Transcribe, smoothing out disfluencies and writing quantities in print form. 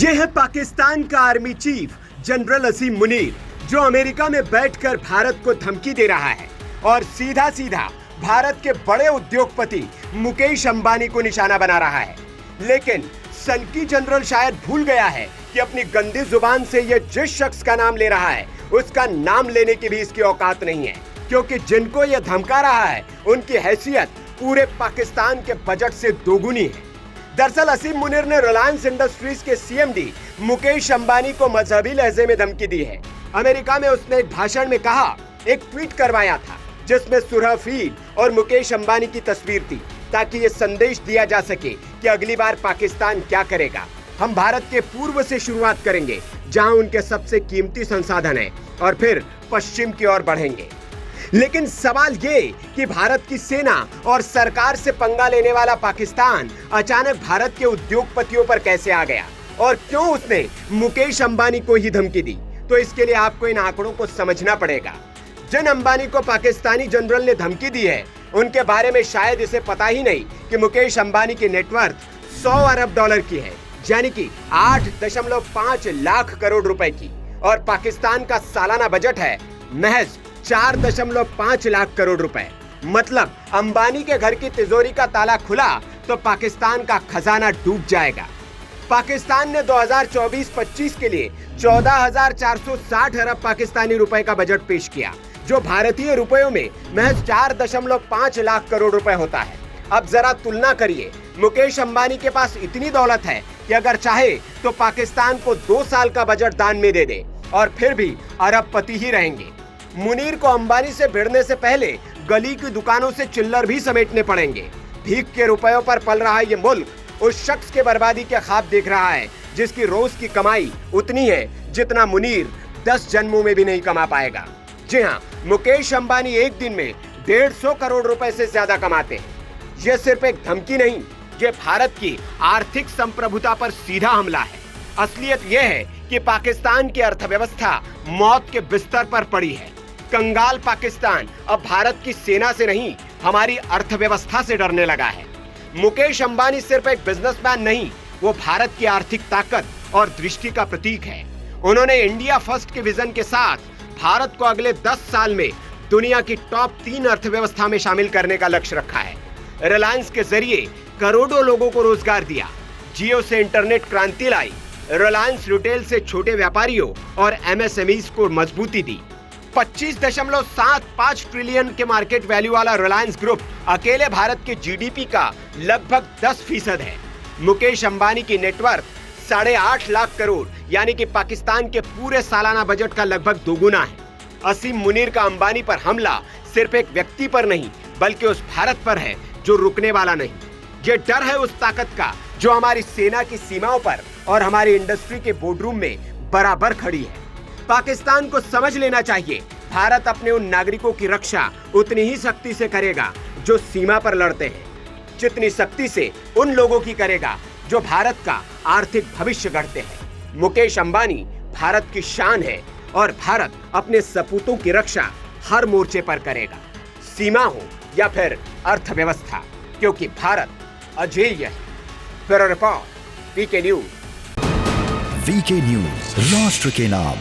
ये है पाकिस्तान का आर्मी चीफ जनरल असीम मुनीर, जो अमेरिका में बैठकर भारत को धमकी दे रहा है और सीधा सीधा भारत के बड़े उद्योगपति मुकेश अंबानी को निशाना बना रहा है। लेकिन सनकी जनरल शायद भूल गया है कि अपनी गंदी जुबान से ये जिस शख्स का नाम ले रहा है उसका नाम लेने की भी इसकी औकात नहीं है, क्योंकि जिनको ये धमका रहा है उनकी हैसियत पूरे पाकिस्तान के बजट से दोगुनी है। दरअसल असीम मुनीर ने रिलायंस इंडस्ट्रीज के सीएमडी मुकेश अंबानी को मजहबी लहजे में धमकी दी है। अमेरिका में उसने एक भाषण में कहा, एक ट्वीट करवाया था जिसमें सुरहफील और मुकेश अंबानी की तस्वीर थी, ताकि ये संदेश दिया जा सके कि अगली बार पाकिस्तान क्या करेगा। हम भारत के पूर्व से शुरुआत करेंगे, जहां उनके सबसे कीमती संसाधन है, और फिर पश्चिम की ओर बढ़ेंगे। लेकिन सवाल ये कि भारत की सेना और सरकार से पंगा लेने वाला पाकिस्तान अचानक भारत के उद्योगपतियों पर कैसे आ गया, और क्यों उसने मुकेश अंबानी को ही धमकी दी। तो इसके लिए आपको इन आंकड़ों को समझना पड़ेगा। जिन अंबानी को पाकिस्तानी जनरल ने धमकी दी है, उनके बारे में शायद इसे पता ही नहीं कि मुकेश अंबानी की नेटवर्थ 100 अरब डॉलर की है, यानी कि 8.5 लाख करोड़ रुपए की, और पाकिस्तान का सालाना बजट है महज 4.5 लाख करोड़ रुपए। मतलब अंबानी के घर की तिजोरी का ताला खुला तो पाकिस्तान का खजाना डूब जाएगा। पाकिस्तान ने 2024-25 के लिए 14,460 अरब पाकिस्तानी रुपए का बजट पेश किया, जो भारतीय रुपयों में महज 4.5 लाख करोड़ रुपए होता है। अब जरा तुलना करिए, मुकेश अंबानी के पास इतनी दौलत है कि अगर चाहे तो पाकिस्तान को 2 साल का बजट दान में दे दे और फिर भी अरबपति ही रहेंगे। मुनीर को अंबानी से भिड़ने से पहले गली की दुकानों से चिल्लर भी समेटने पड़ेंगे। भीख के रुपयों पर पल रहा ये मुल्क उस शख्स के बर्बादी के ख्वाब देख रहा है जिसकी रोज की कमाई उतनी है जितना मुनीर 10 जन्मों में भी नहीं कमा पाएगा। जी हाँ, मुकेश अंबानी एक दिन में 150 करोड़ रुपए से ज्यादा कमाते हैं। यह सिर्फ एक धमकी नहीं, ये भारत की आर्थिक संप्रभुता पर सीधा हमला है। असलियत यह है कि पाकिस्तान की अर्थव्यवस्था मौत के बिस्तर पर पड़ी है। कंगाल पाकिस्तान अब भारत की सेना से नहीं, हमारी अर्थव्यवस्था से डरने लगा है। मुकेश अंबानी सिर्फ एक बिजनेसमैन नहीं, वो भारत की आर्थिक ताकत और दृष्टि का प्रतीक है। उन्होंने इंडिया फर्स्ट के विजन के साथ भारत को अगले 10 साल में दुनिया की टॉप 3 अर्थव्यवस्था में शामिल करने का लक्ष्य रखा है। रिलायंस के जरिए करोड़ों लोगों को रोजगार दिया, जियो से इंटरनेट क्रांति लाई, रिलायंस रिटेल से छोटे व्यापारियों और एमएसएमईज को मजबूती दी। 25.75 ट्रिलियन के मार्केट वैल्यू वाला रिलायंस ग्रुप अकेले भारत के जीडीपी का लगभग 10% है। मुकेश अंबानी की नेटवर्थ 8.5 लाख करोड़, यानी कि पाकिस्तान के पूरे सालाना बजट का लगभग दोगुना है। असीम मुनीर का अंबानी पर हमला सिर्फ एक व्यक्ति पर नहीं, बल्कि उस भारत पर है जो रुकने वाला नहीं। ये डर है उस ताकत का जो हमारी सेना की सीमाओं पर और हमारी इंडस्ट्री के बोर्डरूम में बराबर खड़ी है। पाकिस्तान को समझ लेना चाहिए, भारत अपने उन नागरिकों की रक्षा उतनी ही सख्ती से करेगा जो सीमा पर लड़ते हैं, जितनी सख्ती से उन लोगों की करेगा जो भारत का आर्थिक भविष्य गढ़ते हैं। मुकेश अंबानी भारत की शान है और भारत अपने सपूतों की रक्षा हर मोर्चे पर करेगा, सीमा हो या फिर अर्थव्यवस्था, क्योंकि भारत अजेय है। Bureau report, VK news. VK news, राष्ट्र के नाम।